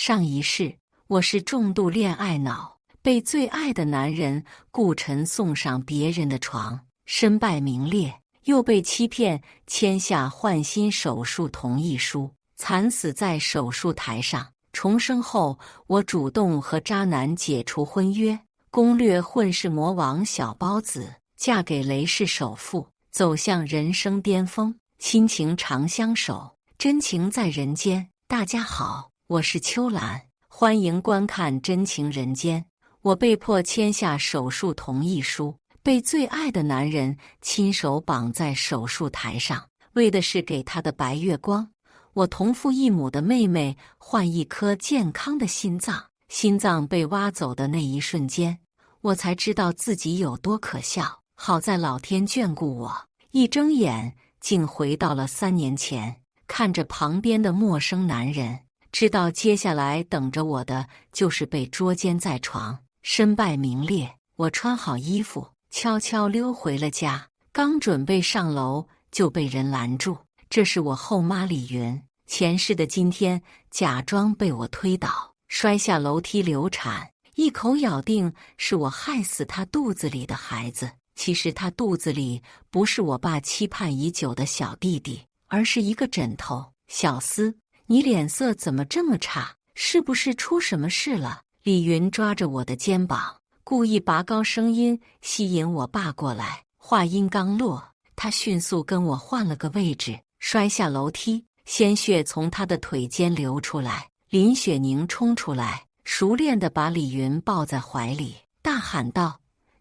上一世，我是重度恋爱脑，被最爱的男人顾晨送上别人的床，身败名裂，又被欺骗签下换心手术同意书，惨死在手术台上。重生后，我主动和渣男解除婚约，攻略混世魔王小包子，嫁给雷氏首富，走向人生巅峰，亲情长相守，真情在人间。大家好，我是秋兰，欢迎观看《真情人间》。我被迫签下手术同意书，被最爱的男人亲手绑在手术台上，为的是给他的白月光，我同父异母的妹妹换一颗健康的心脏。心脏被挖走的那一瞬间，我才知道自己有多可笑。好在老天眷顾我，一睁眼竟回到了3年前，看着旁边的陌生男人，知道接下来等着我的就是被捉奸在床，身败名裂。我穿好衣服，悄悄溜回了家，刚准备上楼就被人拦住。这是我后妈李云，前世的今天假装被我推倒，摔下楼梯流产，一口咬定是我害死她肚子里的孩子。其实她肚子里不是我爸期盼已久的小弟弟，而是一个枕头。小厮，你脸色怎么这么差？是不是出什么事了？李云抓着我的肩膀，故意拔高声音吸引我爸过来。话音刚落，他迅速跟我换了个位置，摔下楼梯，鲜血从他的腿间流出来。林雪宁冲出来，熟练地把李云抱在怀里，大喊道：“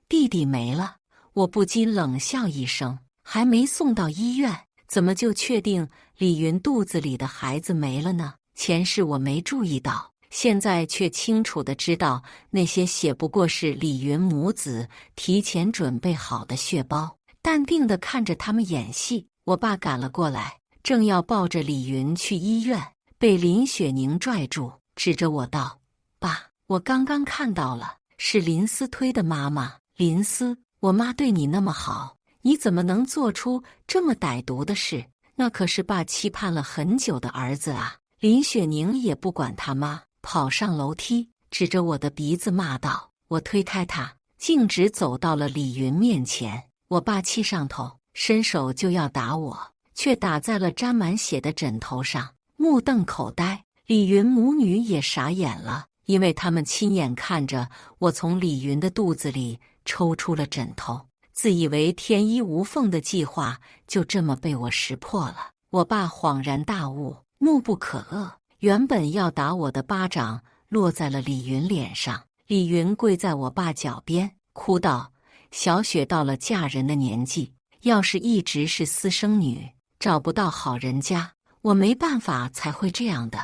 弟弟没了！”我不禁冷笑一声，还没送到医院，怎么就确定李云肚子里的孩子没了呢？前世我没注意到，现在却清楚地知道，那些血不过是李云母子提前准备好的血包。淡定地看着他们演戏，我爸赶了过来，正要抱着李云去医院，被林雪宁拽住，指着我道：“爸，我刚刚看到了，是林思推的妈妈。林思，我妈对你那么好，你怎么能做出这么歹毒的事？那可是爸期盼了很久的儿子啊！”林雪宁也不管他妈，跑上楼梯，指着我的鼻子骂道。我推开他，径直走到了李云面前。我爸气上头，伸手就要打我，却打在了沾满血的枕头上，目瞪口呆。李云母女也傻眼了，因为他们亲眼看着我从李云的肚子里抽出了枕头，自以为天衣无缝的计划就这么被我识破了。我爸恍然大悟，怒不可遏，原本要打我的巴掌落在了李云脸上。李云跪在我爸脚边，哭道：“小雪到了嫁人的年纪，要是一直是私生女，找不到好人家，我没办法才会这样的。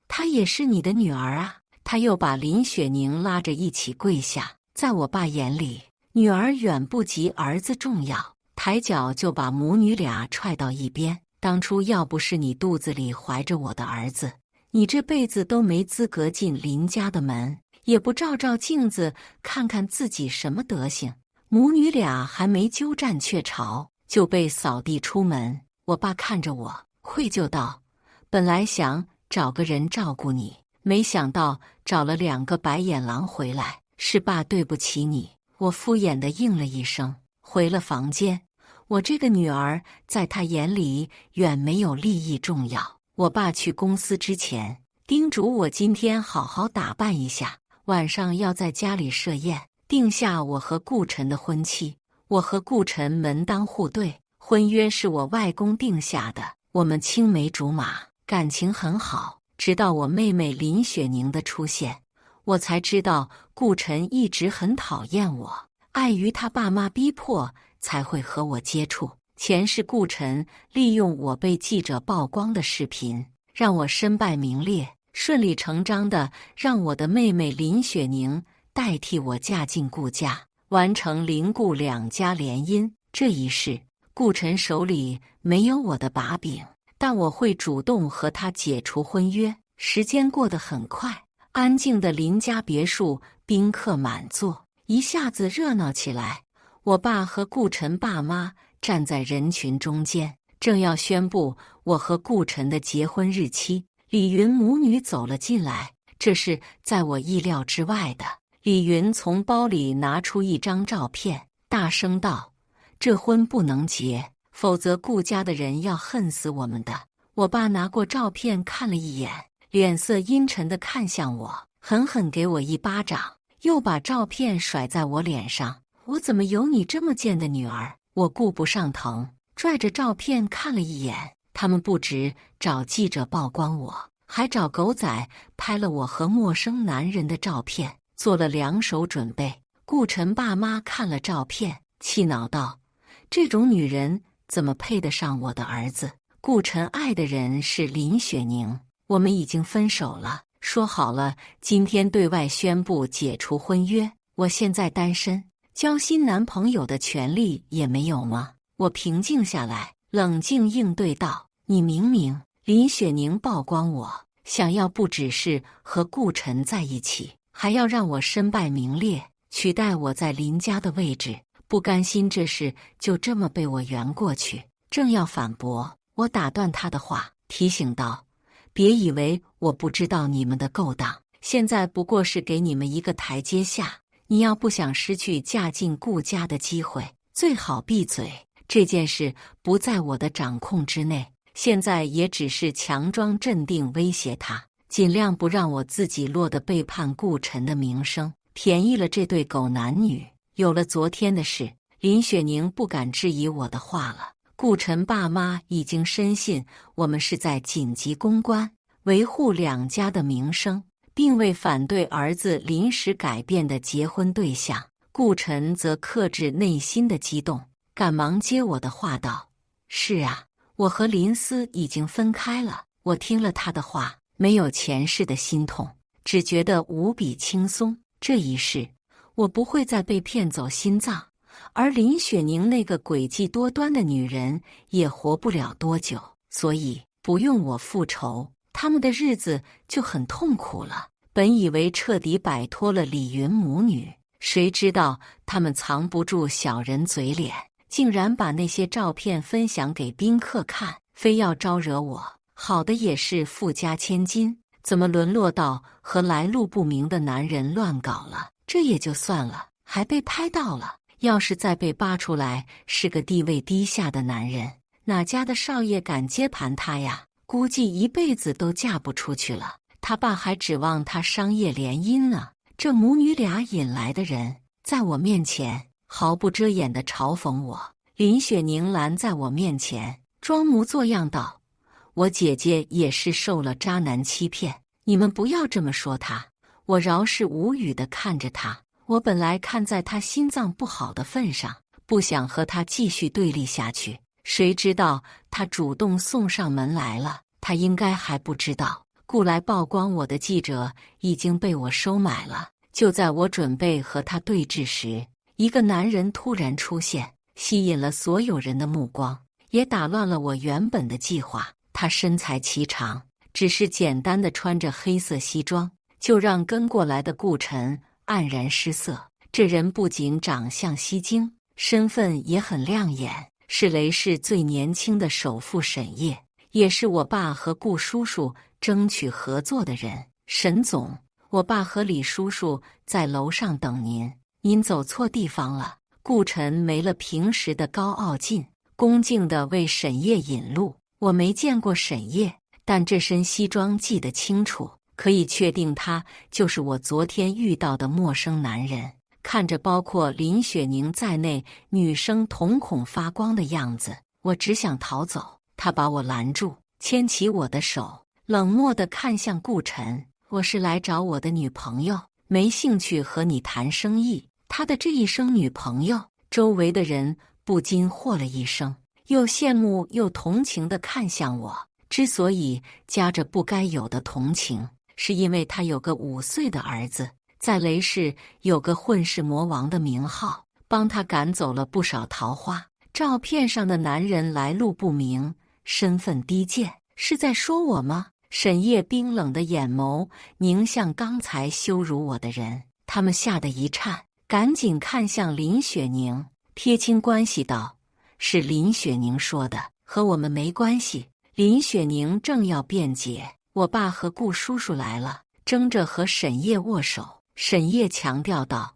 她也是你的女儿啊！”他又把林雪宁拉着一起跪下。在我爸眼里，女儿远不及儿子重要，抬脚就把母女俩踹到一边。当初要不是你肚子里怀着我的儿子，你这辈子都没资格进林家的门，也不照照镜子看看自己什么德行。母女俩还没鸠占鹊巢，就被扫地出门。我爸看着我，愧疚道：“本来想找个人照顾你，没想到找了2个白眼狼回来，是爸对不起你。”我敷衍地应了一声，回了房间。我这个女儿在他眼里远没有利益重要。我爸去公司之前叮嘱我今天好好打扮一下，晚上要在家里设宴，定下我和顾晨的婚期。我和顾晨门当户对，婚约是我外公定下的，我们青梅竹马，感情很好。直到我妹妹林雪宁的出现，我才知道顾晨一直很讨厌我，碍于他爸妈逼迫才会和我接触。前世顾晨利用我被记者曝光的视频，让我身败名裂，顺理成章的让我的妹妹林雪宁代替我嫁进顾家，完成林顾2家联姻。这一世，顾晨手里没有我的把柄，但我会主动和他解除婚约。时间过得很快，安静的林家别墅宾客满座，一下子热闹起来。我爸和顾晨爸妈站在人群中间，正要宣布我和顾晨的结婚日期，李云母女走了进来，这是在我意料之外的。李云从包里拿出一张照片，大声道：“这婚不能结，否则顾家的人要恨死我们的。”我爸拿过照片看了一眼，脸色阴沉地看向我，狠狠给我一巴掌，又把照片甩在我脸上。我怎么有你这么贱的女儿？我顾不上疼，拽着照片看了一眼。他们不止找记者曝光我，还找狗仔拍了我和陌生男人的照片，做了两手准备。顾晨爸妈看了照片，气恼道：“这种女人怎么配得上我的儿子？”顾晨爱的人是林雪宁，我们已经分手了，说好了今天对外宣布解除婚约。我现在单身，交新男朋友的权利也没有吗？我平静下来，冷静应对道：“你明明……”林雪宁曝光我，想要不只是和顾晨在一起，还要让我身败名裂，取代我在林家的位置。不甘心这事就这么被我圆过去，正要反驳，我打断他的话，提醒道：“别以为我不知道你们的勾当，现在不过是给你们一个台阶下。你要不想失去嫁进顾家的机会，最好闭嘴。这件事不在我的掌控之内，现在也只是强装镇定，威胁他，尽量不让我自己落得背叛顾晨的名声，便宜了这对狗男女。”有了昨天的事，林雪宁不敢质疑我的话了。顾晨爸妈已经深信我们是在紧急公关，维护两家的名声，并未反对儿子临时改变的结婚对象。顾晨则克制内心的激动，赶忙接我的话道：“是啊，我和林思已经分开了。”我听了他的话，没有前世的心痛，只觉得无比轻松。这一世，我不会再被骗走心脏，而林雪宁那个诡计多端的女人也活不了多久，所以不用我复仇，他们的日子就很痛苦了。本以为彻底摆脱了李云母女，谁知道他们藏不住小人嘴脸，竟然把那些照片分享给宾客看，非要招惹我。好的也是富家千金，怎么沦落到和来路不明的男人乱搞了？这也就算了，还被拍到了。要是再被扒出来是个地位低下的男人，哪家的少爷敢接盘他呀？估计一辈子都嫁不出去了。他爸还指望他商业联姻呢。这母女俩引来的人，在我面前毫不遮掩地嘲讽我。林雪宁拦在我面前，装模作样道：“我姐姐也是受了渣男欺骗，你们不要这么说她。”我饶是无语地看着他，我本来看在他心脏不好的份上，不想和他继续对立下去，谁知道他主动送上门来了。他应该还不知道，雇来曝光我的记者已经被我收买了。就在我准备和他对峙时，一个男人突然出现，吸引了所有人的目光，也打乱了我原本的计划。他身材颀长，只是简单的穿着黑色西装，就让跟过来的顾晨黯然失色。这人不仅长相吸睛，身份也很亮眼，是雷氏最年轻的首富沈烨，也是我爸和顾叔叔争取合作的人。沈总，我爸和李叔叔在楼上等您，您走错地方了。顾晨没了平时的高傲劲，恭敬地为沈烨引路。我没见过沈烨，但这身西装记得清楚，可以确定他就是我昨天遇到的陌生男人。看着包括林雪宁在内女生瞳孔发光的样子，我只想逃走。他把我拦住，牵起我的手，冷漠地看向顾晨：“我是来找我的女朋友，没兴趣和你谈生意。”他的这一声女朋友，周围的人不禁嚯了一声，又羡慕又同情地看向我。之所以夹着不该有的同情，是因为他有个5岁的儿子，在雷氏有个混世魔王的名号，帮他赶走了不少桃花。照片上的男人来路不明，身份低贱，是在说我吗？沈烨冰冷的眼眸凝向刚才羞辱我的人，他们吓得一颤，赶紧看向林雪宁，撇清关系道：“是林雪宁说的，和我们没关系。”林雪宁正要辩解，我爸和顾叔叔来了，争着和沈烨握手。沈烨强调道：“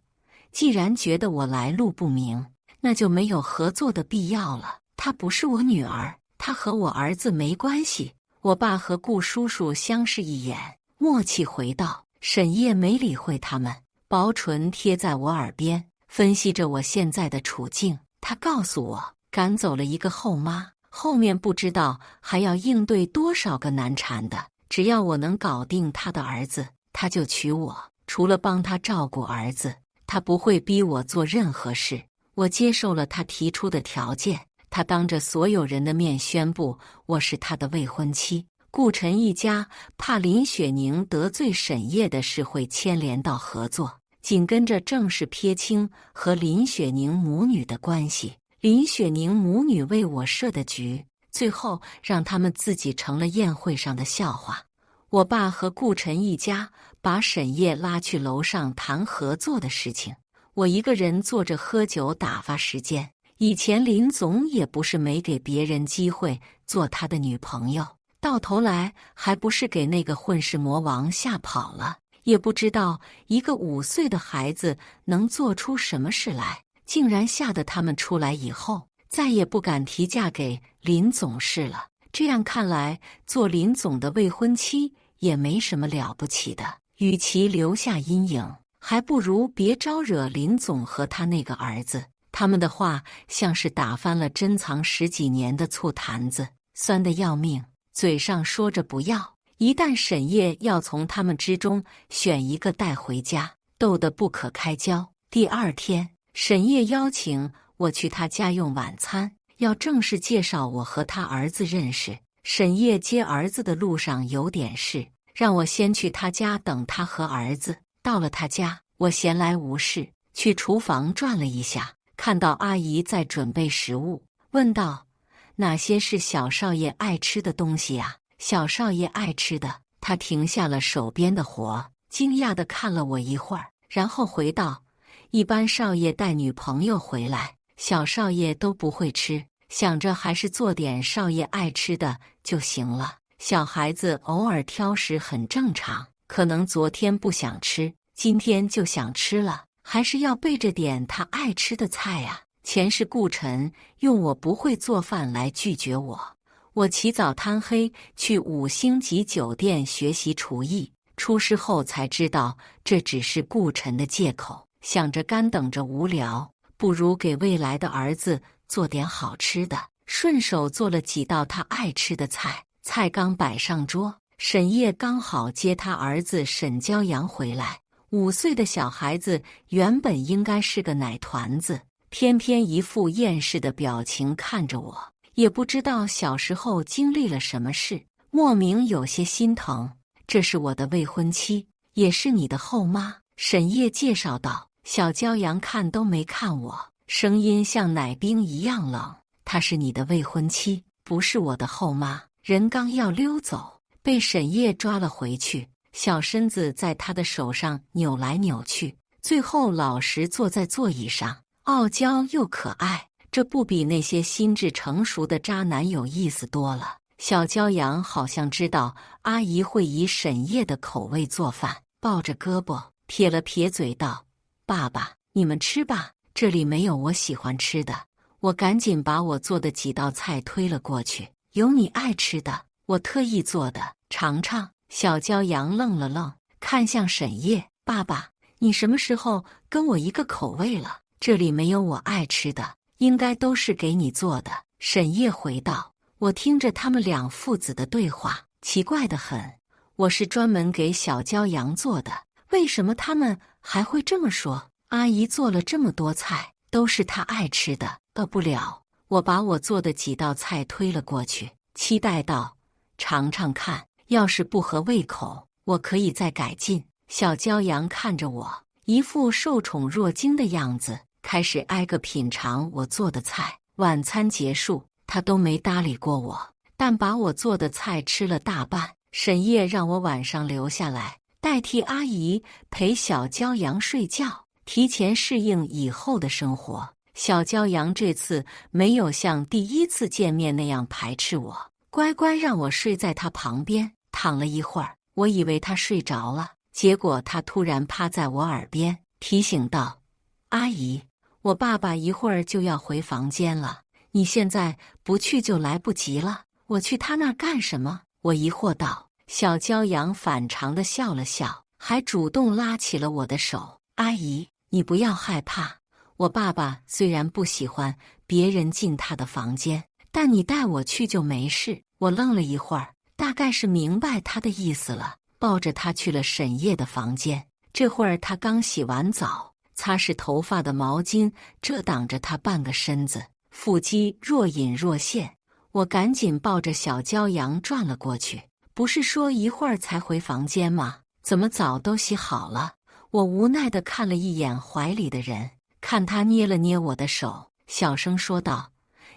既然觉得我来路不明，那就没有合作的必要了。她不是我女儿，她和我儿子没关系。”我爸和顾叔叔相视一眼，默契回道。沈烨没理会他们，薄唇贴在我耳边，分析着我现在的处境。他告诉我，赶走了一个后妈，后面不知道还要应对多少个难缠的。只要我能搞定他的儿子，他就娶我。除了帮他照顾儿子，他不会逼我做任何事。我接受了他提出的条件。他当着所有人的面宣布我是他的未婚妻。顾晨一家怕林雪宁得罪沈烨的事会牵连到合作，紧跟着正是撇清和林雪宁母女的关系。林雪宁母女为我设的局，最后让他们自己成了宴会上的笑话。我爸和顾晨一家把沈烨拉去楼上谈合作的事情，我一个人坐着喝酒打发时间。以前林总也不是没给别人机会做他的女朋友，到头来还不是给那个混世魔王吓跑了。也不知道一个5岁的孩子能做出什么事来，竟然吓得他们出来以后再也不敢提嫁给林总事了。这样看来，做林总的未婚妻也没什么了不起的，与其留下阴影，还不如别招惹林总和他那个儿子。他们的话像是打翻了珍藏10几年的醋坛子，酸得要命，嘴上说着不要，一旦沈烨要从他们之中选一个带回家，斗得不可开交。第2天，沈烨邀请我去他家用晚餐，要正式介绍我和他儿子认识。沈烨接儿子的路上有点事，让我先去他家等他和儿子。到了他家，我闲来无事，去厨房转了一下，看到阿姨在准备食物，问道：“哪些是小少爷爱吃的东西呀？”小少爷爱吃的。他停下了手边的活，惊讶地看了我一会儿，然后回道：“一般少爷带女朋友回来，小少爷都不会吃，想着还是做点少爷爱吃的就行了。小孩子偶尔挑食很正常，可能昨天不想吃，今天就想吃了。还是要备着点他爱吃的菜啊。”前世顾晨用我不会做饭来拒绝我。我起早贪黑去5星级酒店学习厨艺，出师后才知道这只是顾晨的借口。想着干等着无聊，不如给未来的儿子做点好吃的，顺手做了几道他爱吃的菜。菜刚摆上桌，沈烨刚好接他儿子沈骄阳回来。5岁的小孩子原本应该是个奶团子，偏偏一副厌世的表情看着我，也不知道小时候经历了什么事，莫名有些心疼。这是我的未婚妻，也是你的后妈。沈烨介绍道。小骄阳看都没看我，声音像奶冰一样冷。她是你的未婚妻，不是我的后妈。人刚要溜走，被沈烨抓了回去，小身子在他的手上扭来扭去，最后老实坐在座椅上，傲娇又可爱，这不比那些心智成熟的渣男有意思多了。小骄阳好像知道阿姨会以沈烨的口味做饭，抱着胳膊撇了撇嘴道：“爸爸，你们吃吧，这里没有我喜欢吃的。”我赶紧把我做的几道菜推了过去，有你爱吃的，我特意做的，尝尝。小骄阳愣了愣，看向沈烨：“爸爸，你什么时候跟我一个口味了？这里没有我爱吃的，应该都是给你做的。”沈烨回道。我听着他们两父子的对话，奇怪得很。我是专门给小骄阳做的，为什么他们还会这么说？阿姨做了这么多菜，都是她爱吃的。不了，我把我做的几道菜推了过去，期待道：“尝尝看，要是不合胃口，我可以再改进。”小骄阳看着我，一副受宠若惊的样子，开始挨个品尝我做的菜。晚餐结束，他都没搭理过我，但把我做的菜吃了大半。沈烨让我晚上留下来，代替阿姨陪小骄阳睡觉，提前适应以后的生活。小骄阳这次没有像第一次见面那样排斥我，乖乖让我睡在他旁边。躺了一会儿，我以为他睡着了，结果他突然趴在我耳边提醒道：阿姨，我爸爸一会儿就要回房间了，你现在不去就来不及了。我去他那儿干什么？我疑惑道。小骄阳反常地笑了笑，还主动拉起了我的手。阿姨，你不要害怕，我爸爸虽然不喜欢别人进他的房间，但你带我去就没事。我愣了一会儿，大概是明白他的意思了，抱着他去了沈烨的房间。这会儿他刚洗完澡，擦拭头发的毛巾遮挡着他半个身子，腹肌若隐若现。我赶紧抱着小骄阳转了过去。不是说一会儿才回房间吗？怎么早都洗好了？我无奈地看了一眼怀里的人，看他捏了捏我的手，小声说道：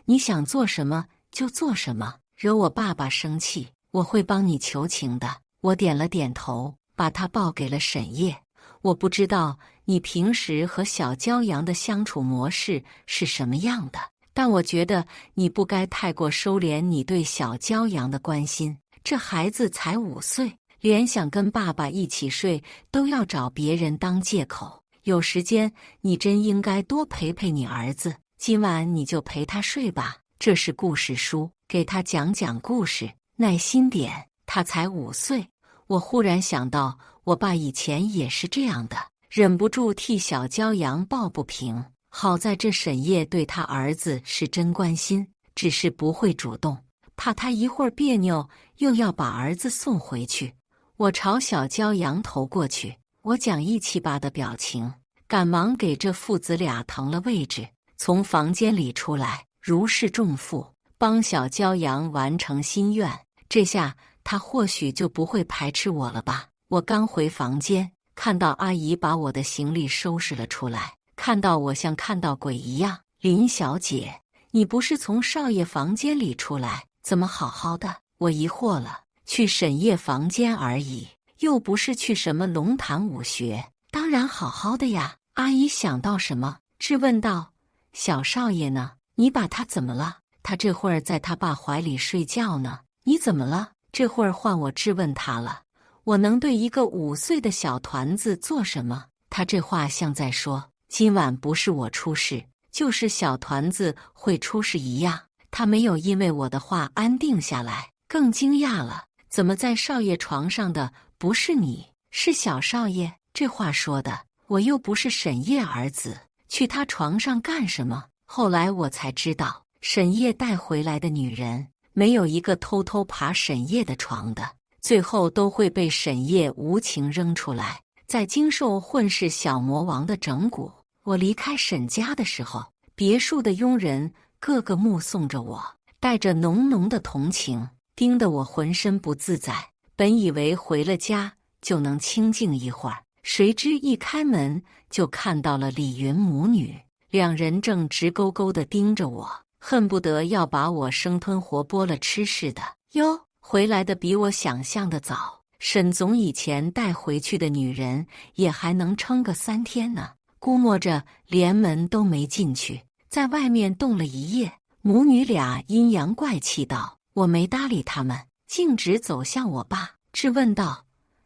你想做什么就做什么，惹我爸爸生气，我会帮你求情的。我点了点头，把他抱给了沈烨。我不知道你平时和小骄阳的相处模式是什么样的，但我觉得你不该太过收敛你对小骄阳的关心。这孩子才5岁，连想跟爸爸一起睡都要找别人当借口。有时间你真应该多陪陪你儿子，今晚你就陪他睡吧。这是故事书，给他讲讲故事，耐心点，他才5岁。我忽然想到，我爸以前也是这样的，忍不住替小骄阳抱不平。好在这沈烨对他儿子是真关心，只是不会主动，怕他一会儿别扭又要把儿子送回去。我朝小骄阳投过去，我讲义气吧的表情，赶忙给这父子俩腾了位置，从房间里出来，如释重负，帮小骄阳完成心愿。这下他或许就不会排斥我了吧。我刚回房间，看到阿姨把我的行李收拾了出来，看到我像看到鬼一样。林小姐，你不是从少爷房间里出来，怎么好好的？我疑惑了，去沈烨房间而已，又不是去什么龙潭武学，当然好好的呀。阿姨想到什么，质问道：小少爷呢？你把他怎么了？他这会儿在他爸怀里睡觉呢，你怎么了？这会儿换我质问他了，我能对一个5岁的小团子做什么？他这话像在说，今晚不是我出事，就是小团子会出事一样。他没有因为我的话安定下来，更惊讶了，怎么在少爷床上的不是你，是小少爷？这话说的，我又不是沈烨儿子，去他床上干什么？后来我才知道，沈烨带回来的女人，没有一个偷偷爬沈烨的床的，最后都会被沈烨无情扔出来，再经受混世小魔王的整蛊。我离开沈家的时候，别墅的佣人个个目送着我，带着浓浓的同情，盯得我浑身不自在。本以为回了家就能清静一会儿，谁知一开门就看到了李云母女，两人正直勾勾地盯着我，恨不得要把我生吞活剥了吃似的。哟，回来的比我想象的早，沈总以前带回去的女人也还能撑个3天呢，估摸着连门都没进去，在外面冻了一夜。母女俩阴阳怪气道。我没搭理他们，径直走向我爸，质问道：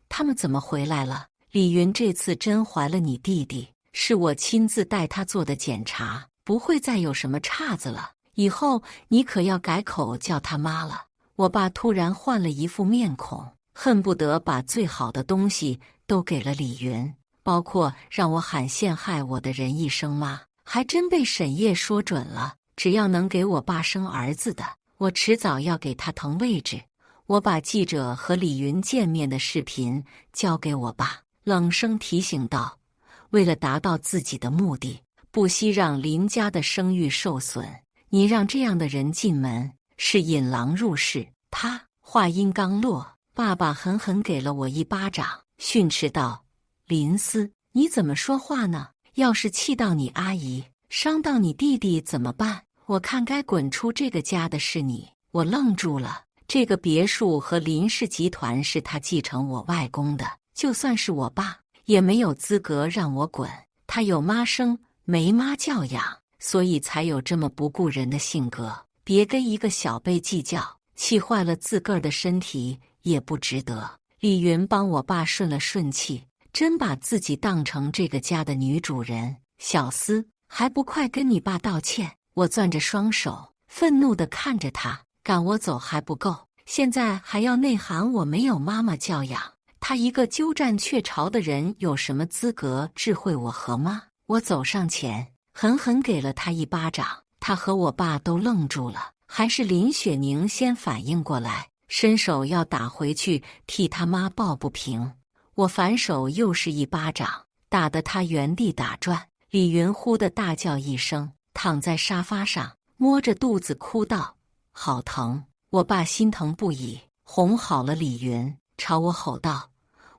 他们怎么回来了？李云这次真怀了你弟弟，是我亲自带他做的检查，不会再有什么岔子了，以后你可要改口叫他妈了。我爸突然换了一副面孔，恨不得把最好的东西都给了李云，包括让我喊陷害我的人一声妈。还真被沈烨说准了，只要能给我爸生儿子的，我迟早要给他腾位置。我把记者和李云见面的视频交给我爸，冷声提醒道：为了达到自己的目的，不惜让林家的声誉受损，你让这样的人进门，是引狼入室。他话音刚落，爸爸狠狠给了我一巴掌，训斥道：林思，你怎么说话呢？要是气到你阿姨，伤到你弟弟怎么办？我看该滚出这个家的是你。我愣住了，这个别墅和林氏集团是他继承我外公的，就算是我爸，也没有资格让我滚。他有妈生，没妈教养，所以才有这么不顾人的性格。别跟一个小辈计较，气坏了自个儿的身体也不值得。李云帮我爸顺了顺气，真把自己当成这个家的女主人。小厮，还不快跟你爸道歉！我攥着双手，愤怒地看着他，赶我走还不够，现在还要内涵我没有妈妈教养。他一个鸠占鹊巢的人，有什么资格智慧我和妈？我走上前，狠狠给了他一巴掌。他和我爸都愣住了，还是林雪宁先反应过来，伸手要打回去替他妈抱不平。我反手又是一巴掌，打得他原地打转。李云呼的大叫一声，躺在沙发上，摸着肚子哭道：“好疼！”我爸心疼不已，哄好了李云，朝我吼道：“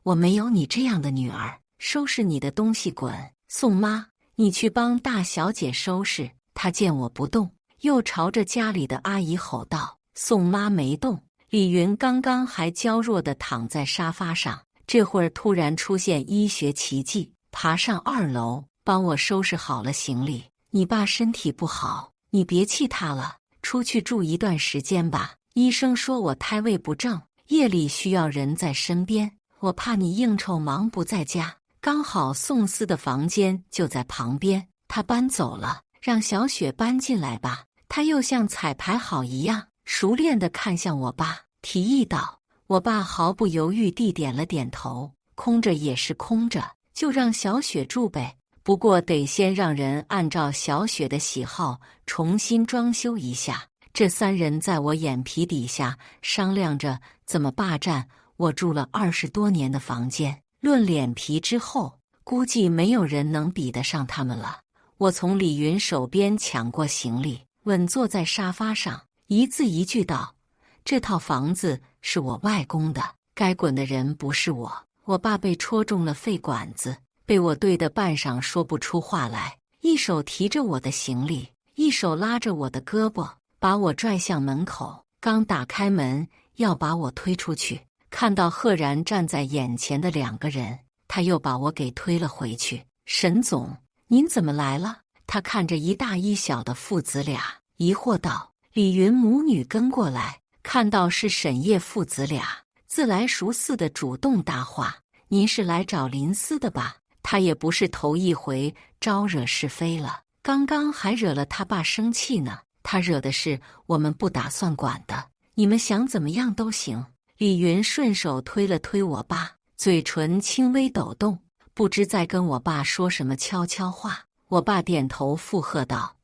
我没有你这样的女儿，收拾你的东西滚！宋妈，你去帮大小姐收拾。”他见我不动，又朝着家里的阿姨吼道：“宋妈没动。”李云刚刚还娇弱地躺在沙发上，这会儿突然出现医学奇迹，爬上2楼，帮我收拾好了行李。你爸身体不好，你别气他了，出去住一段时间吧。医生说我胎位不正，夜里需要人在身边，我怕你应酬忙不在家。刚好宋思的房间就在旁边，他搬走了，让小雪搬进来吧。他又像彩排好一样，熟练地看向我爸，提议道。我爸毫不犹豫地点了点头，空着也是空着，就让小雪住呗。不过得先让人按照小雪的喜好重新装修一下。这3人在我眼皮底下商量着怎么霸占我住了20多年的房间。论脸皮之厚，估计没有人能比得上他们了。我从李云手边抢过行李，稳坐在沙发上，一字一句道：“这套房子是我外公的，该滚的人不是我。”我爸被戳中了肺管子，被我对得半晌说不出话来，一手提着我的行李，一手拉着我的胳膊，把我拽向门口。刚打开门要把我推出去，看到赫然站在眼前的2个人，他又把我给推了回去。沈总，您怎么来了？他看着一大一小的父子俩，疑惑道。李云母女跟过来，看到是沈叶父子俩，自来熟似的主动搭话：“您是来找林思的吧？他也不是头一回招惹是非了，刚刚还惹了他爸生气呢。他惹的事我们不打算管的，你们想怎么样都行。”李云顺手推了推我爸，嘴唇轻微抖动，不知在跟我爸说什么悄悄话。我爸点头附和道：“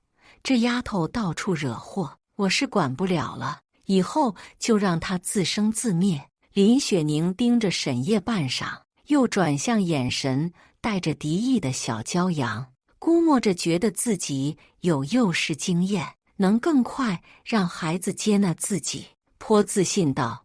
这丫头到处惹祸，我是管不了了，以后就让她自生自灭。”林雪宁盯着沈叶半晌，又转向眼神带着敌意的小骄阳，估摸着觉得自己有幼师经验，能更快让孩子接纳自己，颇自信道：“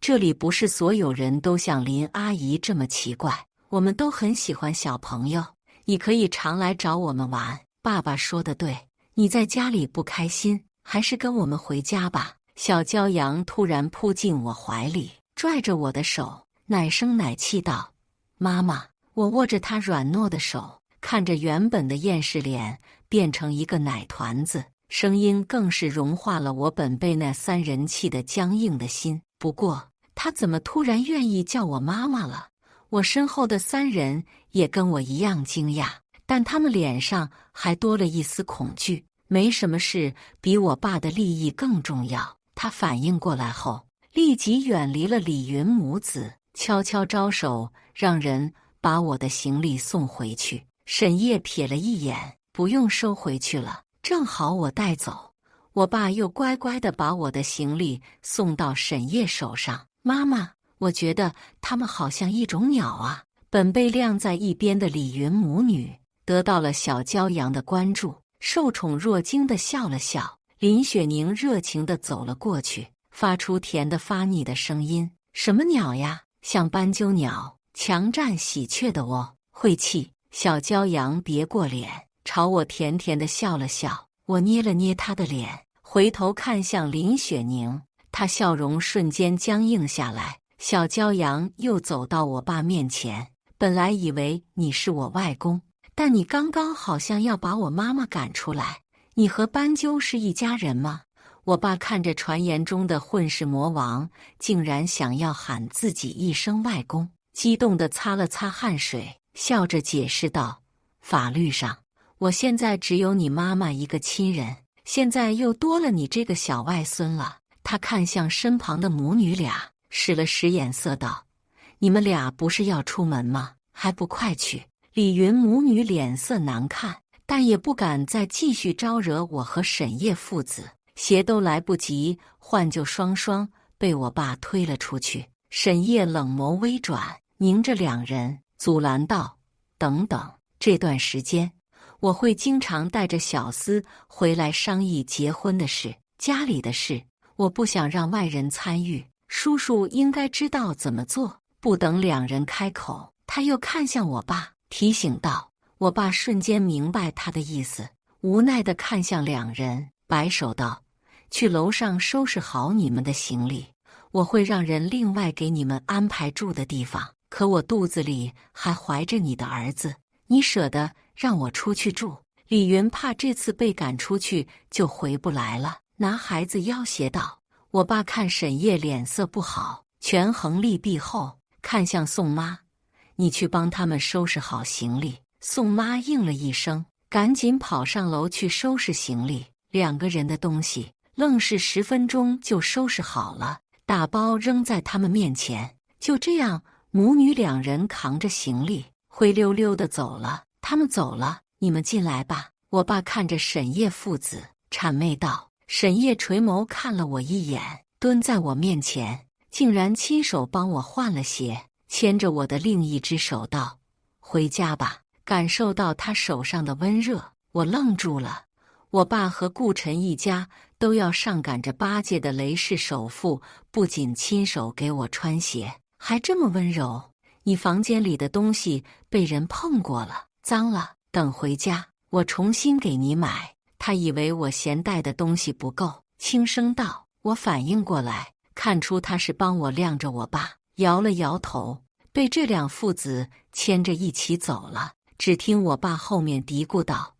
这里不是所有人都像林阿姨这么奇怪，我们都很喜欢小朋友，你可以常来找我们玩。爸爸说的对，你在家里不开心，还是跟我们回家吧。”小骄阳突然扑进我怀里，拽着我的手，奶声奶气道：“妈妈。”我握着他软糯的手，看着原本的厌世脸变成一个奶团子，声音更是融化了我本被那3人气得僵硬的心。不过他怎么突然愿意叫我妈妈了？我身后的3人也跟我一样惊讶，但他们脸上还多了一丝恐惧。没什么事比我爸的利益更重要。他反应过来后，立即远离了李云母子，悄悄招手让人把我的行李送回去。沈叶瞥了一眼，不用收回去了，正好我带走。我爸又乖乖地把我的行李送到沈叶手上。妈妈，我觉得他们好像一种鸟啊。本被晾在一边的李云母女得到了小骄阳的关注，受宠若惊地笑了笑。林雪宁热情地走了过去，发出甜的发腻的声音：“什么鸟呀？像斑鸠鸟，强占喜鹊的窝，晦气。”小骄阳别过脸，朝我甜甜地笑了笑。我捏了捏他的脸，回头看向林雪宁，他笑容瞬间僵硬下来。小骄阳又走到我爸面前：“本来以为你是我外公，但你刚刚好像要把我妈妈赶出来。你和斑鸠是一家人吗？”我爸看着传言中的混世魔王，竟然想要喊自己一声外公，激动地擦了擦汗水，笑着解释道：“法律上，我现在只有你妈妈一个亲人，现在又多了你这个小外孙了。”他看向身旁的母女俩，使了使眼色道：“你们俩不是要出门吗？还不快去！”李云母女脸色难看，但也不敢再继续招惹我和沈烨父子，鞋都来不及换就双双被我爸推了出去。沈烨冷眸微转，凝着两人，阻拦道：“等等，这段时间我会经常带着小厮回来商议结婚的事，家里的事，我不想让外人参与，叔叔应该知道怎么做。”不等两人开口，他又看向我爸，提醒道。我爸瞬间明白他的意思，无奈地看向两人，摆手道：“去楼上收拾好你们的行李，我会让人另外给你们安排住的地方。可我肚子里还怀着你的儿子，你舍得让我出去住？”李云怕这次被赶出去就回不来了，拿孩子要挟道。我爸看沈烨脸色不好，权衡利弊后，看向宋妈：“你去帮他们收拾好行李。”宋妈应了一声，赶紧跑上楼去收拾行李。两个人的东西愣是10分钟就收拾好了，大包扔在他们面前。就这样，母女两人扛着行李灰溜溜地走了。他们走了，你们进来吧。我爸看着沈烨父子，谄媚道。沈烨垂眸看了我一眼，蹲在我面前，竟然亲手帮我换了鞋，牵着我的另一只手道：“回家吧。”感受到他手上的温热，我愣住了。我爸和顾晨一家都要上赶着8届的雷氏首富，不仅亲手给我穿鞋，还这么温柔。你房间里的东西被人碰过了，脏了，等回家我重新给你买。他以为我嫌带的东西不够，轻声道。我反应过来，看出他是帮我晾着我爸，摇了摇头，被这两父子牵着一起走了。只听我爸后面嘀咕道：“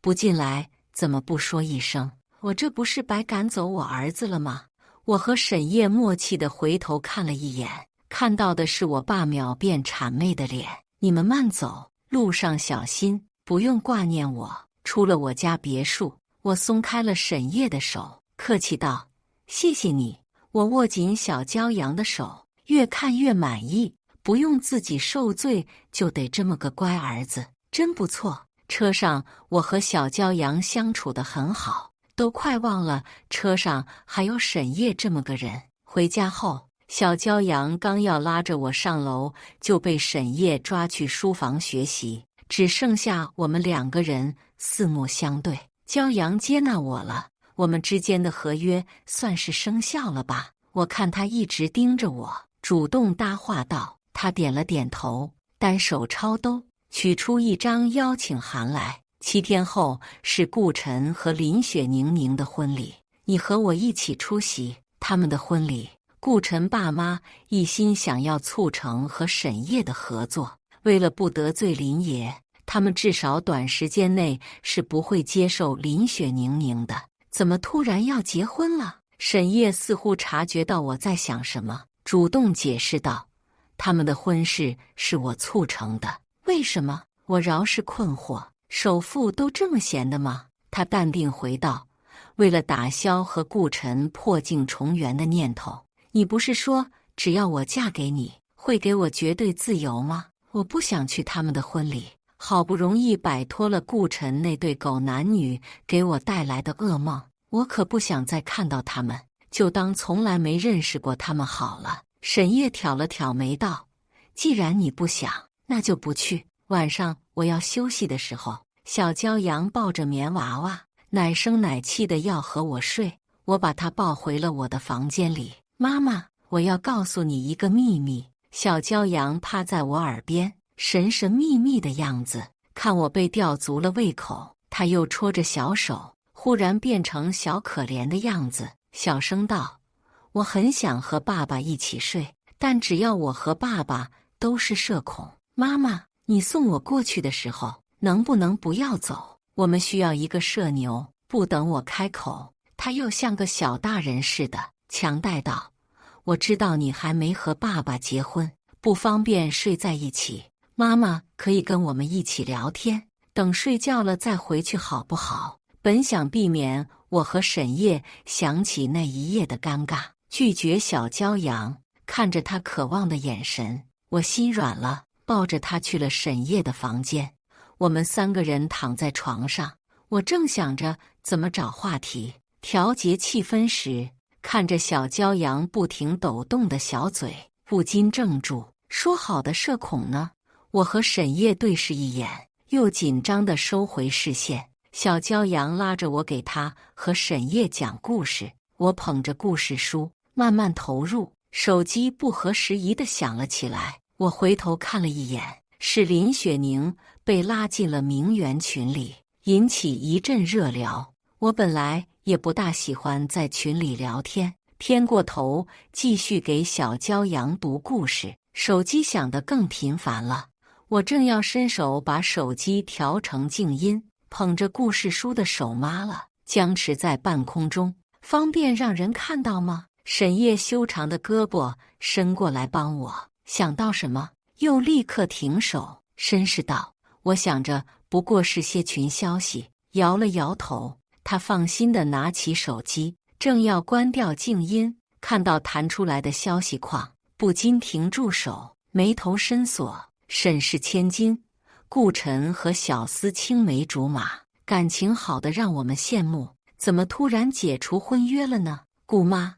不进来，怎么不说一声？我这不是白赶走我儿子了吗？”我和沈烨默契地回头看了一眼，看到的是我爸秒变谄媚的脸。“你们慢走，路上小心，不用挂念我。”出了我家别墅，我松开了沈烨的手，客气道：“谢谢你。”我握紧小骄阳的手，越看越满意。不用自己受罪，就得这么个乖儿子，真不错。车上我和小骄阳相处得很好，都快忘了车上还有沈烨这么个人。回家后，小骄阳刚要拉着我上楼，就被沈烨抓去书房学习，只剩下我们2个人四目相对。骄阳接纳我了，我们之间的合约算是生效了吧？我看他一直盯着我，主动搭话道。他点了点头，单手抄兜，取出一张邀请函来。7天后是顾晨和林雪宁宁的婚礼，你和我一起出席他们的婚礼。顾晨爸妈一心想要促成和沈烨的合作，为了不得罪林爷，他们至少短时间内是不会接受林雪宁宁的。怎么突然要结婚了？沈烨似乎察觉到我在想什么，主动解释道：“他们的婚事是我促成的。”为什么？我饶是困惑，首富都这么闲的吗？他淡定回道：“为了打消和顾晨破镜重圆的念头，你不是说只要我嫁给你，会给我绝对自由吗？我不想去他们的婚礼，好不容易摆脱了顾晨那对狗男女给我带来的噩梦，我可不想再看到他们，就当从来没认识过他们好了。”沈烨挑了挑眉道：“既然你不想，那就不去。晚上我要休息的时候，小骄阳抱着棉娃娃，奶声奶气的要和我睡。我把他抱回了我的房间里。妈妈，我要告诉你一个秘密。”小骄阳趴在我耳边，神神秘秘的样子。看我被吊足了胃口，他又戳着小手，忽然变成小可怜的样子，小声道：“我很想和爸爸一起睡，但只要我和爸爸都是社恐。妈妈，你送我过去的时候，能不能不要走？我们需要一个社牛。”不等我开口，他又像个小大人似的，强带道：“我知道你还没和爸爸结婚，不方便睡在一起。妈妈可以跟我们一起聊天，等睡觉了再回去好不好？”本想避免我和沈烨想起那一夜的尴尬，拒绝小骄阳。看着他渴望的眼神，我心软了，抱着他去了沈烨的房间。我们3个人躺在床上，我正想着怎么找话题调节气氛时，看着小骄阳不停抖动的小嘴，不禁怔住。说好的社恐呢？我和沈烨对视一眼，又紧张地收回视线。小骄阳拉着我给他和沈烨讲故事，我捧着故事书慢慢投入。手机不合时宜地响了起来，我回头看了一眼，是林雪宁被拉进了名媛群里，引起一阵热聊。我本来也不大喜欢在群里聊天，偏过头继续给小骄阳读故事，手机响得更频繁了。我正要伸手把手机调成静音，捧着故事书的手麻了，僵持在半空中。方便让人看到吗？沈烨修长的胳膊伸过来帮我，想到什么又立刻停手，绅士道：“我想着不过是些群消息。”摇了摇头，他放心地拿起手机，正要关掉静音，看到弹出来的消息框，不禁停住手，眉头深锁。沈氏千金，顾晨和小厮青梅竹马，感情好的让我们羡慕，怎么突然解除婚约了呢？顾妈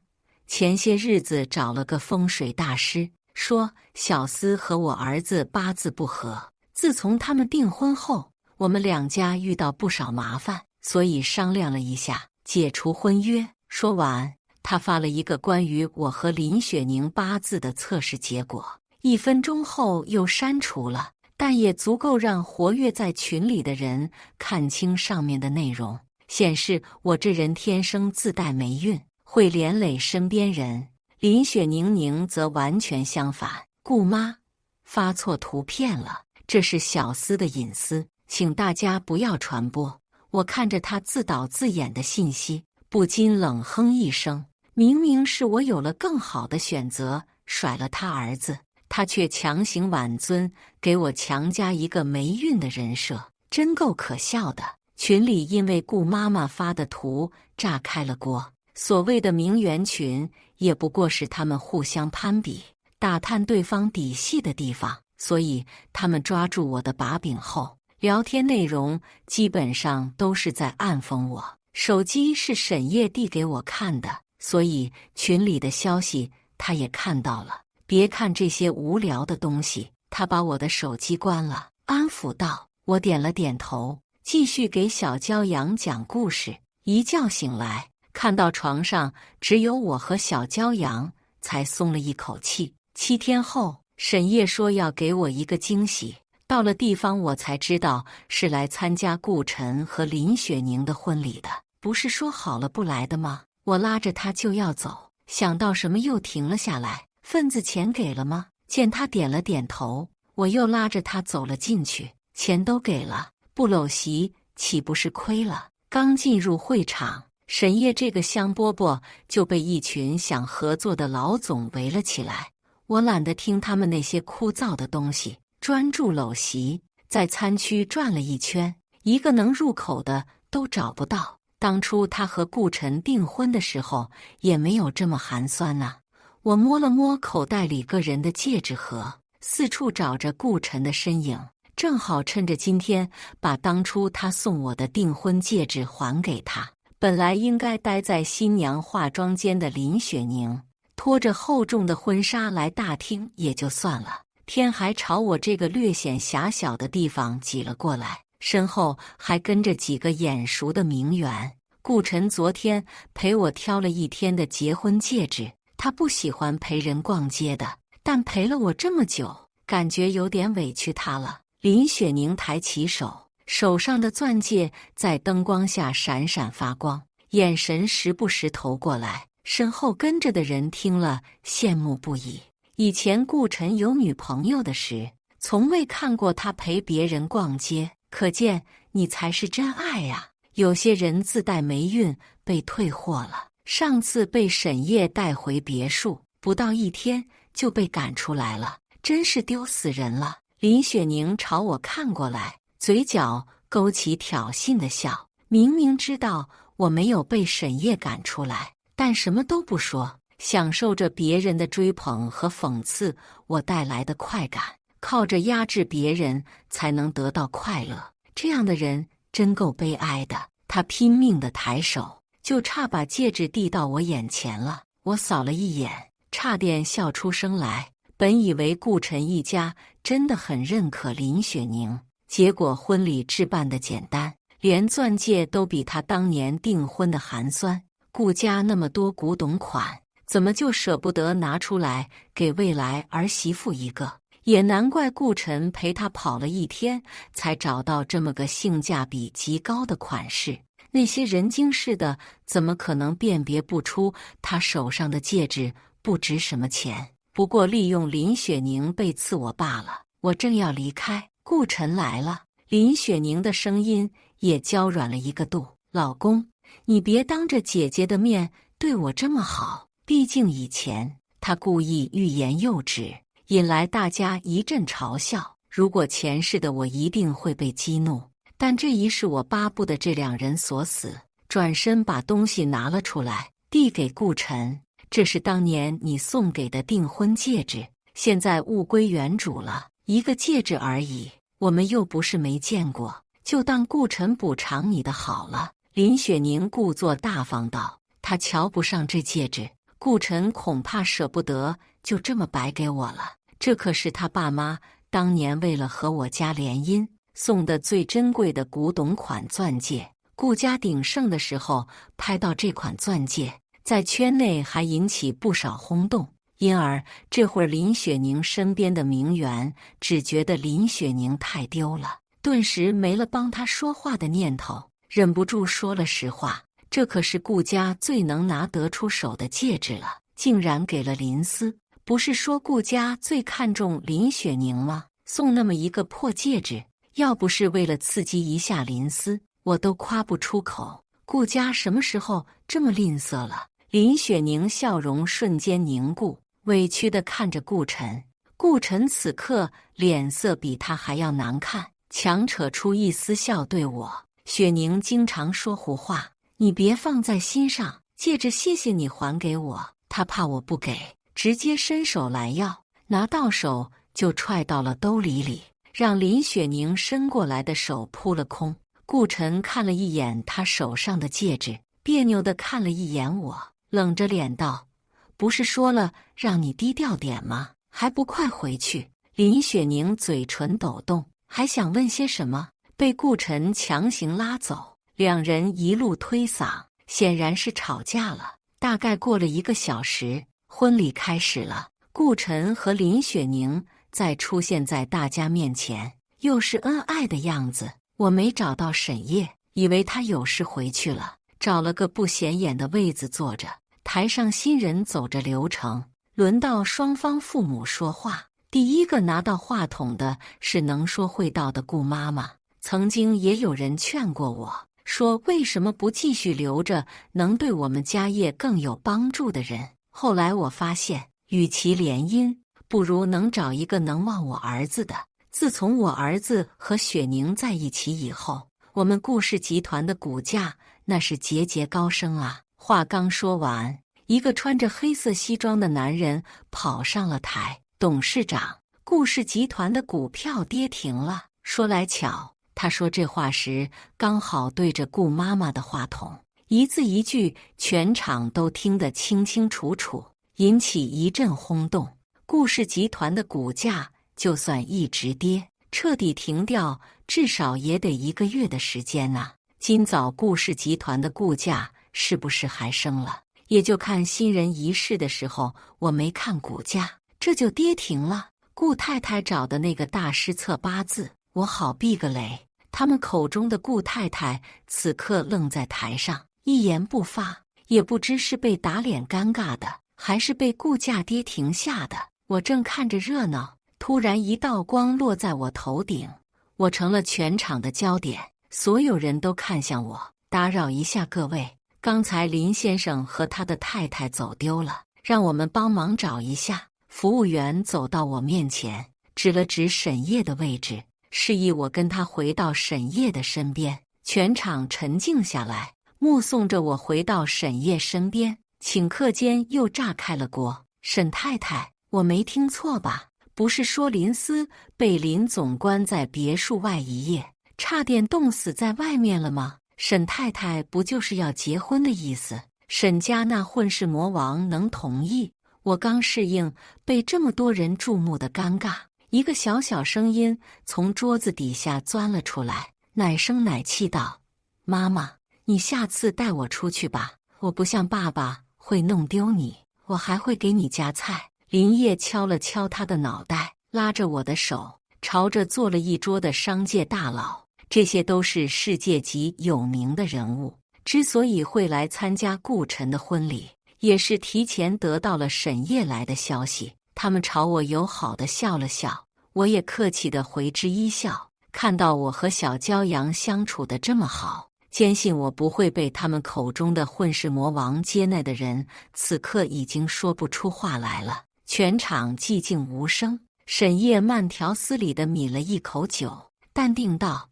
前些日子找了个风水大师，说小厮和我儿子八字不合，自从他们订婚后，我们2家遇到不少麻烦，所以商量了一下，解除婚约。说完，他发了一个关于我和林雪宁八字的测试结果，1分钟后又删除了，但也足够让活跃在群里的人看清上面的内容，显示我这人天生自带霉运，会连累身边人。林雪宁则完全相反，顾妈发错图片了，这是小厮的隐私，请大家不要传播。我看着他自导自演的信息，不禁冷哼一声，明明是我有了更好的选择，甩了他儿子，他却强行挽尊，给我强加一个霉运的人设，真够可笑的。群里因为顾妈妈发的图炸开了锅，所谓的名媛群也不过是他们互相攀比，打探对方底细的地方，所以他们抓住我的把柄后，聊天内容基本上都是在暗讽我。手机是沈烨递给我看的，所以群里的消息他也看到了。别看这些无聊的东西，他把我的手机关了，安抚道。我点了点头，继续给小骄阳讲故事。一觉醒来，看到床上只有我和小骄阳，才松了一口气。7天后，沈烨说要给我一个惊喜，到了地方我才知道是来参加顾晨和林雪宁的婚礼的。不是说好了不来的吗？我拉着他就要走，想到什么又停了下来。份子钱给了吗？见他点了点头，我又拉着他走了进去。钱都给了，不搂席岂不是亏了？刚进入会场，沈烨这个香饽饽就被一群想合作的老总围了起来。我懒得听他们那些枯燥的东西，专注搂席。在餐区转了一圈，一个能入口的都找不到。当初他和顾晨订婚的时候，也没有这么寒酸啊。我摸了摸口袋里个人的戒指盒，四处找着顾晨的身影，正好趁着今天把当初他送我的订婚戒指还给他。本来应该待在新娘化妆间的林雪宁，拖着厚重的婚纱来大厅也就算了，天还朝我这个略显狭小的地方挤了过来，身后还跟着几个眼熟的名媛。顾晨昨天陪我挑了一天的结婚戒指，他不喜欢陪人逛街的，但陪了我这么久，感觉有点委屈他了。林雪宁抬起手，手上的钻戒在灯光下闪闪发光，眼神时不时投过来，身后跟着的人听了羡慕不已。以前顾晨有女朋友的时，从未看过他陪别人逛街，可见你才是真爱呀。有些人自带霉运被退货了。上次被沈烨带回别墅，不到1天就被赶出来了，真是丢死人了。林雪宁朝我看过来，嘴角勾起挑衅的笑。明明知道我没有被沈烨赶出来，但什么都不说，享受着别人的追捧和讽刺我带来的快感，靠着压制别人才能得到快乐。这样的人真够悲哀的。他拼命地抬手，就差把戒指递到我眼前了。我扫了一眼，差点笑出声来。本以为顾晨一家真的很认可林雪宁，结果婚礼置办的简单，连钻戒都比他当年订婚的寒酸。顾家那么多古董款，怎么就舍不得拿出来给未来儿媳妇一个？也难怪顾晨陪他跑了1天，才找到这么个性价比极高的款式。那些人精似的，怎么可能辨别不出他手上的戒指不值什么钱？不过利用林雪宁背刺我罢了。我正要离开，顾晨来了。林雪宁的声音也娇软了一个度：“老公，你别当着姐姐的面对我这么好，毕竟以前……”他故意欲言又止，引来大家一阵嘲笑。如果前世的我一定会被激怒，但这一世我巴不得这2人锁死。转身把东西拿了出来，递给顾晨：“这是当年你送给的订婚戒指，现在物归原主了，一个戒指而已，我们又不是没见过，就当顾晨补偿你的好了。”林雪宁故作大方道：“他瞧不上这戒指，顾晨恐怕舍不得就这么白给我了。这可是他爸妈当年为了和我家联姻送的最珍贵的古董款钻戒。顾家鼎盛的时候拍到这款钻戒，在圈内还引起不少轰动，因而这会儿林雪宁身边的名媛只觉得林雪宁太丢了，顿时没了帮他说话的念头，忍不住说了实话：这可是顾家最能拿得出手的戒指了，竟然给了林思。不是说顾家最看重林雪宁吗？送那么一个破戒指，要不是为了刺激一下林思，我都夸不出口。顾家什么时候这么吝啬了？林雪宁笑容瞬间凝固，委屈地看着顾晨。顾晨此刻脸色比他还要难看，强扯出一丝笑对我：“雪宁经常说胡话，你别放在心上。戒指谢谢你还给我。”他怕我不给，直接伸手来要，拿到手就揣到了兜里，让林雪宁伸过来的手扑了空。顾晨看了一眼他手上的戒指，别扭地看了一眼我，冷着脸道：“不是说了让你低调点吗？还不快回去！”林雪宁嘴唇抖动，还想问些什么，被顾晨强行拉走。2人一路推搡，显然是吵架了。大概过了1个小时，婚礼开始了。顾晨和林雪宁再出现在大家面前，又是恩爱的样子。我没找到沈烨，以为他有事回去了，找了个不显眼的位子坐着。台上新人走着流程，轮到双方父母说话。第一个拿到话筒的是能说会道的顾妈妈。曾经也有人劝过我，说为什么不继续留着能对我们家业更有帮助的人。后来我发现，与其联姻，不如能找一个能忘我儿子的。自从我儿子和雪宁在一起以后，我们顾氏集团的股价那是节节高升啊。话刚说完，一个穿着黑色西装的男人跑上了台：“董事长，顾氏集团的股票跌停了。”说来巧，他说这话时刚好对着顾妈妈的话筒，一字一句全场都听得清清楚楚，引起一阵轰动。顾氏集团的股价就算一直跌，彻底停掉，至少也得1个月的时间啊。今早顾氏集团的股价是不是还升了？也就看新人仪式的时候，我没看股价，这就跌停了。顾太太找的那个大师测八字，我好避个雷。他们口中的顾太太此刻愣在台上，一言不发，也不知是被打脸尴尬的，还是被股价跌停吓的。我正看着热闹，突然一道光落在我头顶，我成了全场的焦点，所有人都看向我。打扰一下各位，刚才林先生和他的太太走丢了，让我们帮忙找一下。服务员走到我面前，指了指沈烨的位置，示意我跟他回到沈烨的身边。全场沉静下来，目送着我回到沈烨身边。顷刻间又炸开了锅。沈太太，我没听错吧？不是说林思被林总关在别墅外一夜，差点冻死在外面了吗？沈太太不就是要结婚的意思？沈家那混世魔王能同意？我刚适应被这么多人注目的尴尬，一个小小声音从桌子底下钻了出来，奶声奶气道：“妈妈，你下次带我出去吧，我不像爸爸会弄丢你，我还会给你夹菜。”林烨敲了敲他的脑袋，拉着我的手，朝着坐了一桌的商界大佬，这些都是世界级有名的人物，之所以会来参加顾晨的婚礼，也是提前得到了沈烨来的消息。他们朝我友好地笑了笑，我也客气地回之一笑。看到我和小骄阳相处得这么好，坚信我不会被他们口中的混世魔王接纳的人，此刻已经说不出话来了。全场寂静无声。沈烨慢条斯理地抿了一口酒，淡定道：“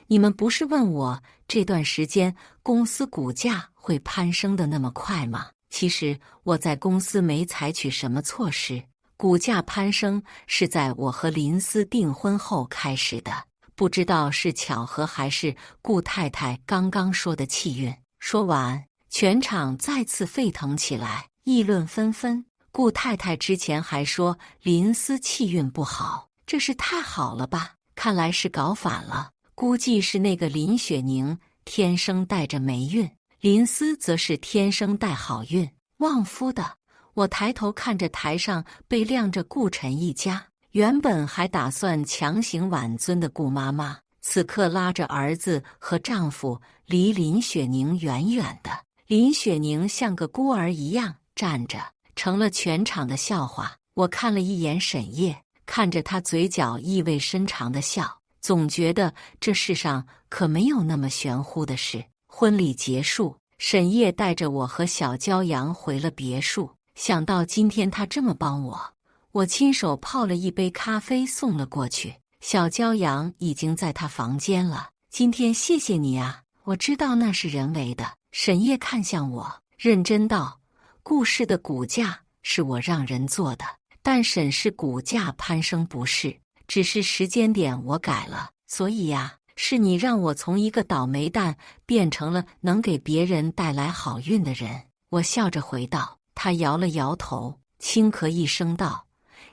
你们不是问我这段时间公司股价会攀升的那么快吗？其实我在公司没采取什么措施，股价攀升是在我和林思订婚后开始的，不知道是巧合还是顾太太刚刚说的气运。”说完，全场再次沸腾起来，议论纷纷。顾太太之前还说林思气运不好，这是太好了吧？看来是搞反了，估计是那个林雪宁天生带着霉运，林思则是天生带好运，旺夫的。我抬头看着台上被晾着顾晨一家，原本还打算强行挽尊的顾妈妈，此刻拉着儿子和丈夫离林雪宁远远的。林雪宁像个孤儿一样站着，成了全场的笑话。我看了一眼沈烨，看着他嘴角意味深长的笑，总觉得这世上可没有那么玄乎的事。婚礼结束，沈烨带着我和小骄阳回了别墅。想到今天他这么帮我，我亲手泡了一杯咖啡送了过去。小骄阳已经在他房间了。今天谢谢你啊，我知道那是人为的。沈烨看向我，认真道：“顾氏的股价是我让人做的，但沈氏股价攀升不是，只是时间点我改了。所以呀，是你让我从一个倒霉蛋变成了能给别人带来好运的人。”我笑着回道。他摇了摇头，轻咳一声道：“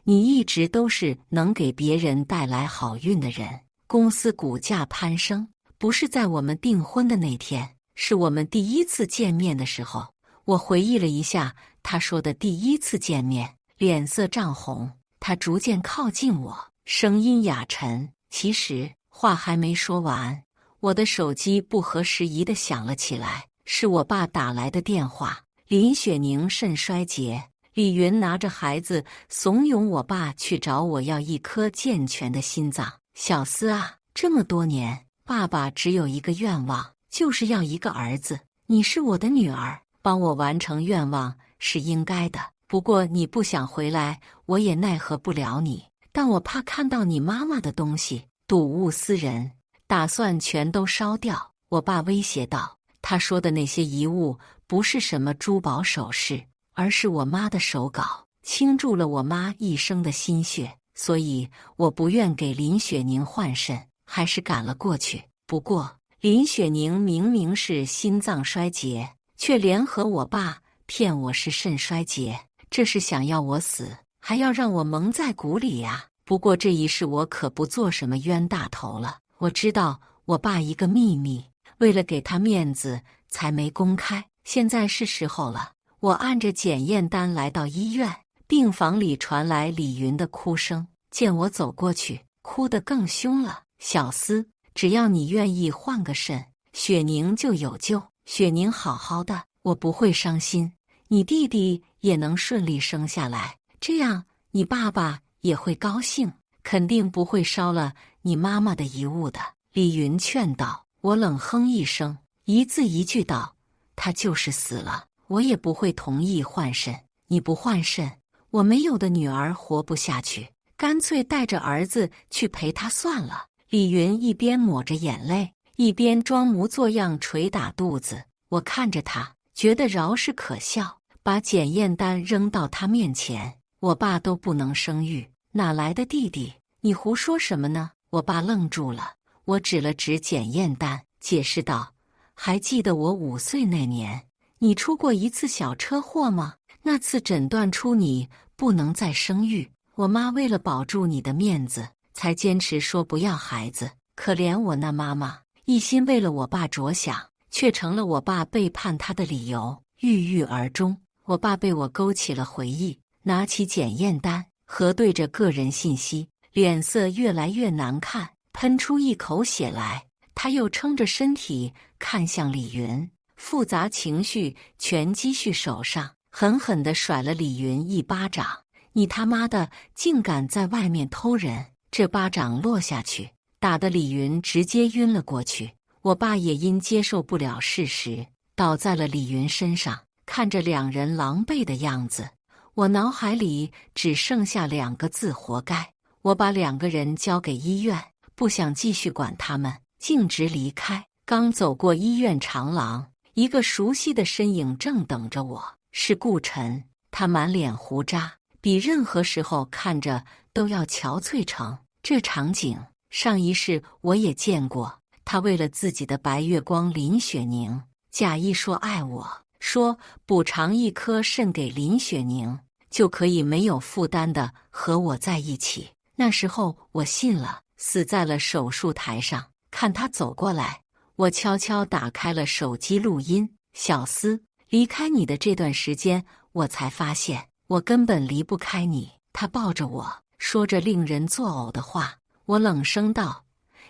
你一直都是能给别人带来好运的人。公司股价攀升，不是在我们订婚的那天，是我们第一次见面的时候。”我回忆了一下他说的第一次见面，脸色涨红。他逐渐靠近我，声音哑沉。其实话还没说完，我的手机不合时宜地响了起来，是我爸打来的电话。林雪宁肾衰竭，李云拿着孩子怂恿我爸去找我要一颗健全的心脏。小思啊，这么多年，爸爸只有一个愿望，就是要一个儿子。你是我的女儿，帮我完成愿望是应该的。不过你不想回来，我也奈何不了你。但我怕看到你妈妈的东西，睹物思人，打算全都烧掉。我爸威胁道。他说的那些遗物不是什么珠宝首饰，而是我妈的手稿，倾注了我妈一生的心血，所以我不愿给林雪宁换肾，还是赶了过去。不过林雪宁明明是心脏衰竭，却联合我爸骗我是肾衰竭，这是想要我死，还要让我蒙在鼓里呀。不过这一事我可不做什么冤大头了。我知道我爸一个秘密，为了给他面子才没公开，现在是时候了。我按着检验单来到医院，病房里传来李云的哭声，见我走过去，哭得更凶了。小思，只要你愿意换个肾，雪宁就有救。雪宁好好的，我不会伤心，你弟弟也能顺利生下来，这样你爸爸也会高兴，肯定不会烧了你妈妈的遗物的。李云劝道。我冷哼一声，一字一句道：“他就是死了，我也不会同意换肾。你不换肾，我没有的女儿活不下去，干脆带着儿子去陪他算了。”李云一边抹着眼泪，一边装模作样捶打肚子。我看着他，觉得饶是可笑，把检验单扔到他面前：“我爸都不能生育，哪来的弟弟？你胡说什么呢？”我爸愣住了，我指了指检验单，解释道：“还记得我5岁那年，你出过一次小车祸吗？那次诊断出你不能再生育，我妈为了保住你的面子，才坚持说不要孩子。可怜我那妈妈，一心为了我爸着想，却成了我爸背叛她的理由，郁郁而终。”我爸被我勾起了回忆，拿起检验单，核对着个人信息，脸色越来越难看，喷出一口血来。他又撑着身体看向李云，复杂情绪全积蓄手上，狠狠地甩了李云一巴掌：“你他妈的竟敢在外面偷人！”这巴掌落下去，打得李云直接晕了过去。我爸也因接受不了事实，倒在了李云身上。看着两人狼狈的样子，我脑海里只剩下2个字：活该。我把2个人交给医院，不想继续管他们，径直离开。刚走过医院长廊，一个熟悉的身影正等着我，是顾晨。他满脸胡渣，比任何时候看着都要憔悴成。这场景上一世我也见过，他为了自己的白月光林雪宁，假意说爱我，说补偿1颗肾给林雪宁，就可以没有负担的和我在一起。那时候我信了，死在了手术台上。看他走过来，我悄悄打开了手机录音：“小思，离开你的这段时间，我才发现我根本离不开你。”他抱着我，说着令人作呕的话。我冷声道：“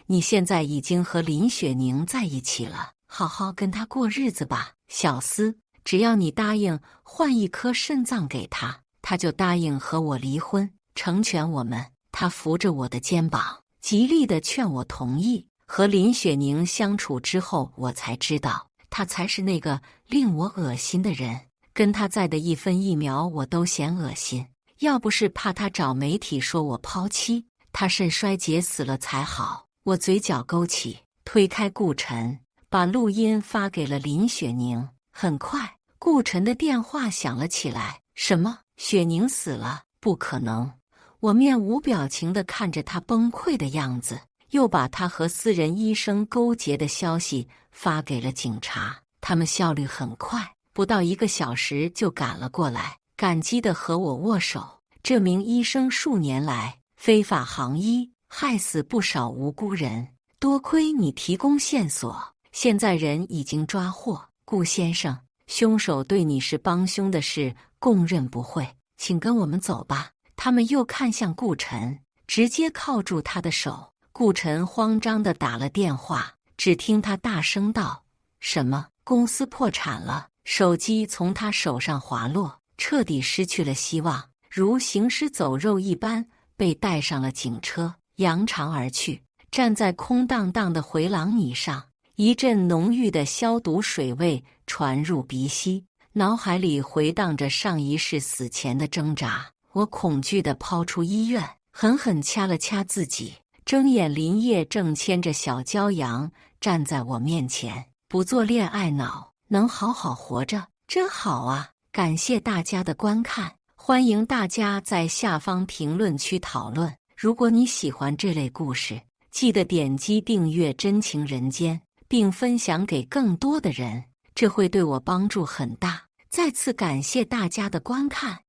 你现在已经和林雪宁在一起了，好好跟他过日子吧。小思，只要你答应换1颗肾脏给他，他就答应和我离婚，成全我们。”他扶着我的肩膀，极力地劝我同意。和林雪宁相处之后，我才知道他才是那个令我恶心的人。跟他在的1分1秒，我都嫌恶心。要不是怕他找媒体说我抛妻，他肾衰竭死了才好。我嘴角勾起，推开顾晨，把录音发给了林雪宁。很快，顾晨的电话响了起来。“什么？雪宁死了？不可能！”我面无表情地看着他崩溃的样子，又把他和私人医生勾结的消息发给了警察。他们效率很快，不到1个小时就赶了过来，感激地和我握手。这名医生数年来非法行医，害死不少无辜人，多亏你提供线索，现在人已经抓获。顾先生，凶手对你是帮凶的事供认不讳，请跟我们走吧。他们又看向顾晨，直接铐住他的手。顾晨慌张地打了电话，只听他大声道：“什么？公司破产了？”手机从他手上滑落，彻底失去了希望，如行尸走肉一般被带上了警车，扬长而去。站在空荡荡的回廊椅上，一阵浓郁的消毒水味传入鼻息，脑海里回荡着上一世死前的挣扎。我恐惧地抛出医院，狠狠掐了掐自己。睁眼，林叶正牵着小骄阳站在我面前。不做恋爱脑，能好好活着，真好啊！感谢大家的观看，欢迎大家在下方评论区讨论。如果你喜欢这类故事，记得点击订阅《真情人间》，并分享给更多的人，这会对我帮助很大。再次感谢大家的观看。